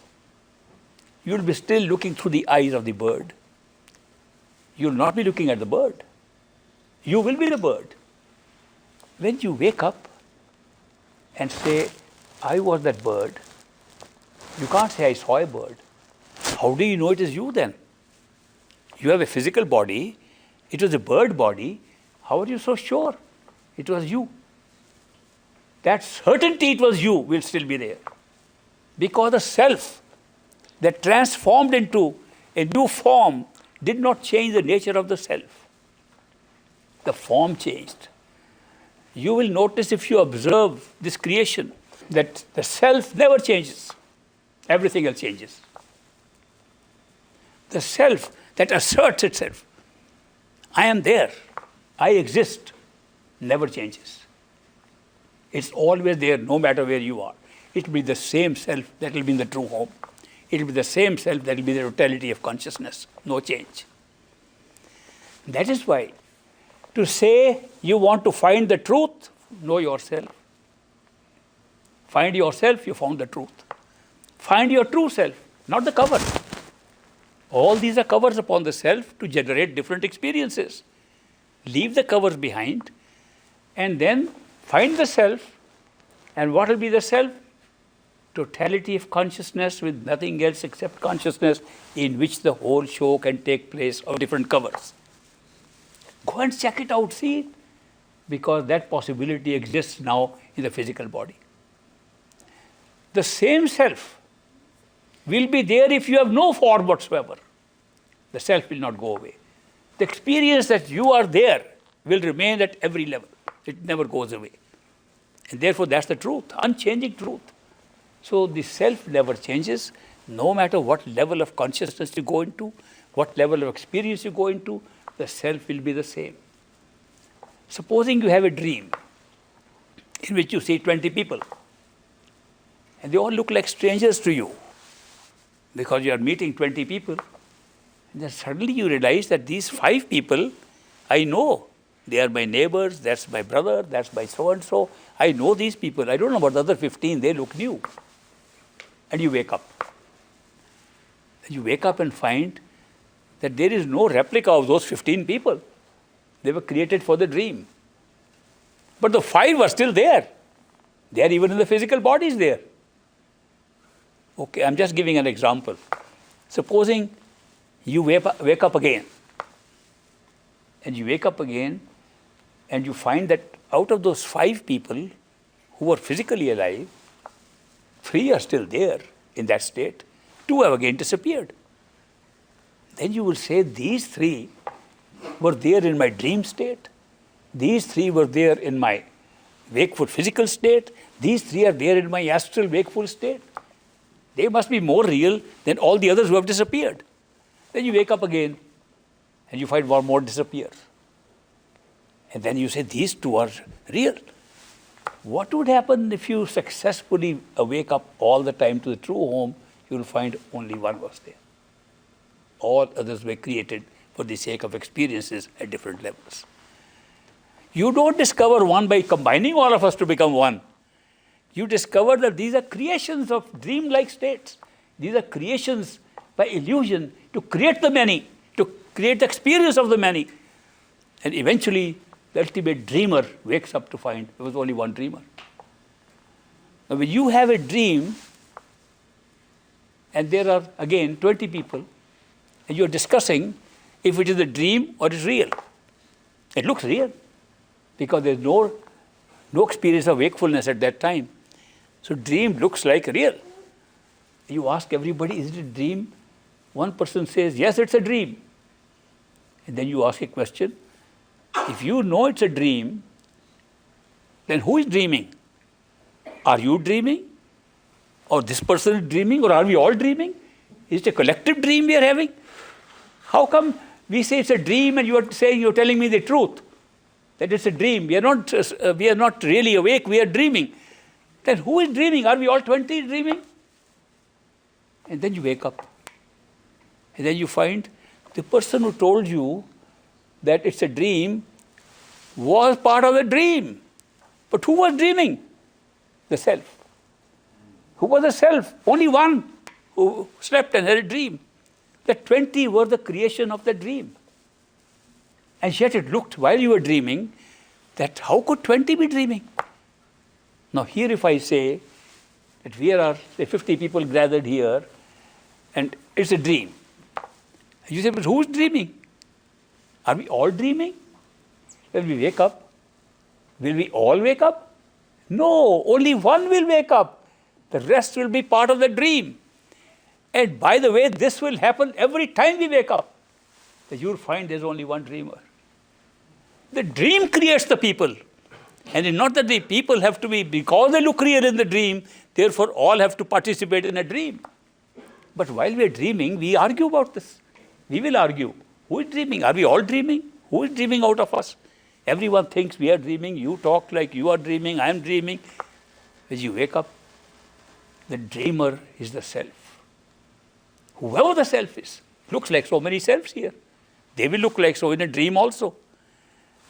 You will be still looking through the eyes of the bird. You will not be looking at the bird. You will be the bird. When you wake up and say, I was that bird, you can't say, I saw a bird. How do you know it is you then? You have a physical body. It was a bird body. How are you so sure it was you? That certainty it was you will still be there. Because the self that transformed into a new form did not change the nature of the self. The form changed. You will notice if you observe this creation that the self never changes. Everything else changes. The self that asserts itself, I am there, I exist, never changes. It's always there, no matter where you are. It will be the same self that will be in the true home. It will be the same self that will be the totality of consciousness, no change. That is why, to say you want to find the truth, know yourself. Find yourself, you found the truth. Find your true self, not the cover. All these are covers upon the self to generate different experiences. Leave the covers behind and then find the self. And what will be the self? Totality of consciousness with nothing else except consciousness, in which the whole show can take place of different covers. Go and check it out, see it. Because that possibility exists now in the physical body. The same self will be there if you have no form whatsoever. The self will not go away. The experience that you are there will remain at every level. It never goes away. And therefore, that's the truth, unchanging truth. So the self never changes, no matter what level of consciousness you go into, what level of experience you go into, the self will be the same. Supposing you have a dream in which you see 20 people, and they all look like strangers to you, because you are meeting 20 people, and then suddenly you realize that these 5 people, I know. They are my neighbors, that's my brother, that's my so-and-so. I know these people. I don't know about the other 15, they look new. And you wake up. You wake up and find that there is no replica of those 15 people. They were created for the dream. But the 5 are still there. They are even in the physical bodies there. Okay, I'm just giving an example. Supposing you wake up again. And you wake up again and you find that out of those 5 people who were physically alive, 3 are still there in that state. 2 have again disappeared. Then you will say, these 3 were there in my dream state. These 3 were there in my wakeful physical state. These 3 are there in my astral wakeful state. They must be more real than all the others who have disappeared. Then you wake up again and you find one more disappear. And then you say, these 2 are real. What would happen if you successfully wake up all the time to the true home? You will find only one was there. All others were created for the sake of experiences at different levels. You don't discover one by combining all of us to become one. You discover that these are creations of dream-like states. These are creations by illusion to create the many, to create the experience of the many. And eventually, The ultimate dreamer wakes up to find there was only one dreamer. Now, when you have a dream, and there are again 20 people, and you're discussing if it is a dream or it's real. It looks real because there's no experience of wakefulness at that time. So dream looks like real. You ask everybody, is it a dream? One person says, yes, it's a dream. And then you ask a question. If you know it's a dream, then who is dreaming? Are you dreaming? Or this person is dreaming? Or are we all dreaming? Is it a collective dream we are having? How come we say it's a dream and you're telling me the truth? That it's a dream. We are not really awake, we are dreaming. Then who is dreaming? Are we all 20 dreaming? And then you wake up. And then you find the person who told you that it's a dream was part of the dream. But who was dreaming? The self. Who was the self? Only one who slept and had a dream. The 20 were the creation of the dream. And yet it looked, while you were dreaming, that how could 20 be dreaming? Now here if I say that we are, say, 50 people gathered here, and it's a dream. You say, but who's dreaming? Are we all dreaming? When we wake up, will we all wake up? No, only one will wake up. The rest will be part of the dream. And by the way, this will happen every time we wake up. That you'll find there's only one dreamer. The dream creates the people. And it's not that the people have to be, because they look real in the dream, therefore all have to participate in a dream. But while we are dreaming, we argue about this. We will argue. Who is dreaming? Are we all dreaming? Who is dreaming out of us? Everyone thinks we are dreaming. You talk like you are dreaming. I am dreaming. When you wake up, the dreamer is the self. Whoever the self is. Looks like so many selves here. They will look like so in a dream also.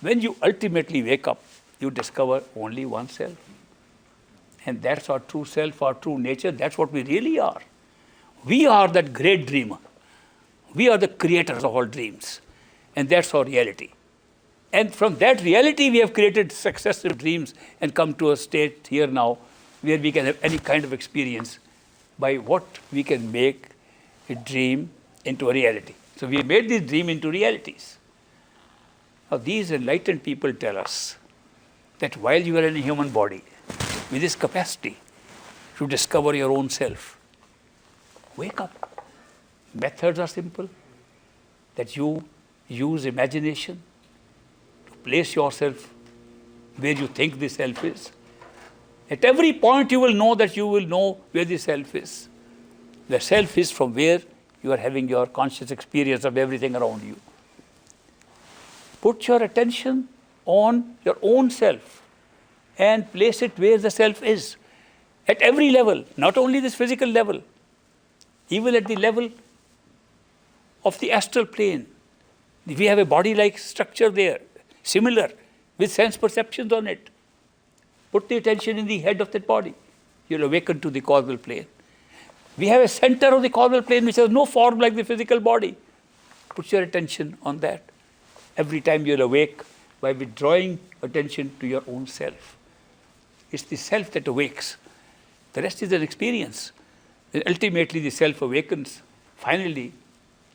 When you ultimately wake up, you discover only one self. And that's our true self, our true nature. That's what we really are. We are that great dreamer. We are the creators of all dreams. And that's our reality. And from that reality, we have created successive dreams and come to a state here now where we can have any kind of experience by what we can make a dream into a reality. So we made this dream into realities. Now these enlightened people tell us that while you are in a human body, with this capacity to discover your own self, wake up. Methods are simple, that you use imagination to place yourself where you think the self is. At every point you will know that you will know where the self is. The self is from where you are having your conscious experience of everything around you. Put your attention on your own self and place it where the self is. At every level, not only this physical level, even at the level of the astral plane. We have a body-like structure there, similar, with sense perceptions on it. Put the attention in the head of that body. You'll awaken to the causal plane. We have a center of the causal plane which has no form like the physical body. Put your attention on that. Every time you'll awake by withdrawing attention to your own self. It's the self that awakes. The rest is an experience. Then ultimately the self awakens. Finally,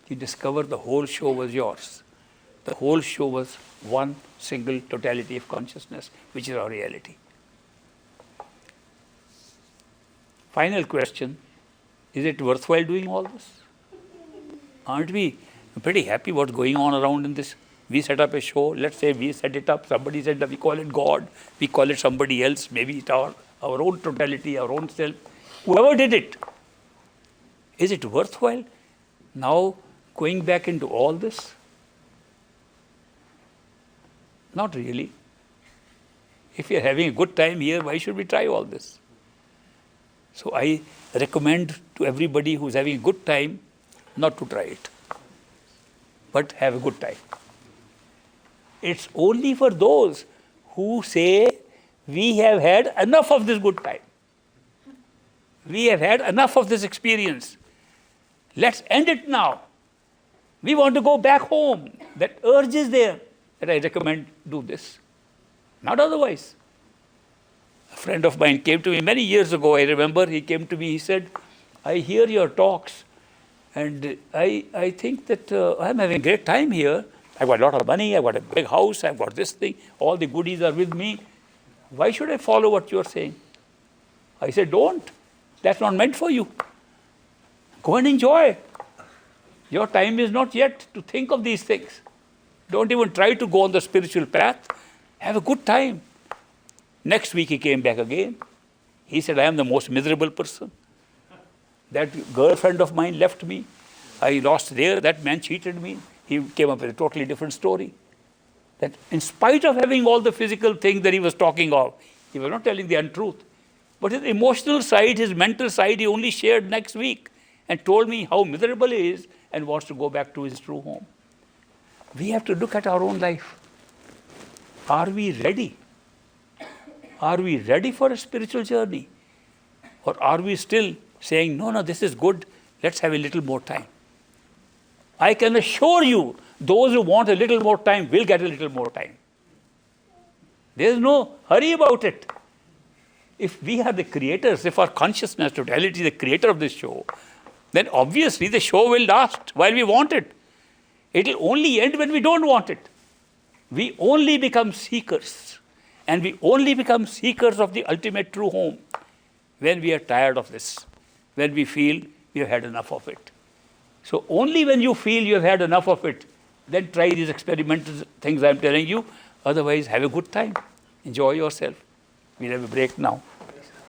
you discover the whole show was yours. The whole show was one single totality of consciousness, which is our reality. Final question, is it worthwhile doing all this? Aren't we pretty happy what's going on around in this? We set up a show, let's say we set it up, somebody said that we call it God, we call it somebody else, maybe it's our own totality, our own self. Whoever did it, is it worthwhile now going back into all this? Not really. If you're having a good time here, why should we try all this? So I recommend to everybody who's having a good time not to try it, but have a good time. It's only for those who say, we have had enough of this good time. We have had enough of this experience. Let's end it now. We want to go back home. That urge is there. that I recommend do this. Not otherwise. A friend of mine came to me many years ago. I remember he came to me, he said, I hear your talks and I think that I'm having a great time here. I've got a lot of money, I've got a big house, I've got this thing, all the goodies are with me. Why should I follow what you're saying? I said, don't. That's not meant for you. Go and enjoy. Your time is not yet to think of these things. Don't even try to go on the spiritual path. Have a good time. Next week he came back again. He said, I am the most miserable person. That girlfriend of mine left me. I lost there. That man cheated me. He came up with a totally different story. That in spite of having all the physical things that he was talking of, he was not telling the untruth. But his emotional side, his mental side, he only shared next week and told me how miserable he is and wants to go back to his true home. We have to look at our own life. Are we ready? Are we ready for a spiritual journey? Or are we still saying, no, this is good, let's have a little more time? I can assure you, those who want a little more time will get a little more time. There is no hurry about it. If we are the creators, if our consciousness, totality is the creator of this show, then obviously the show will last while we want it. It will only end when we don't want it. We only become seekers. And we only become seekers of the ultimate true home when we are tired of this, when we feel we have had enough of it. So only when you feel you have had enough of it, then try these experimental things I'm telling you. Otherwise, have a good time. Enjoy yourself. We'll have a break now.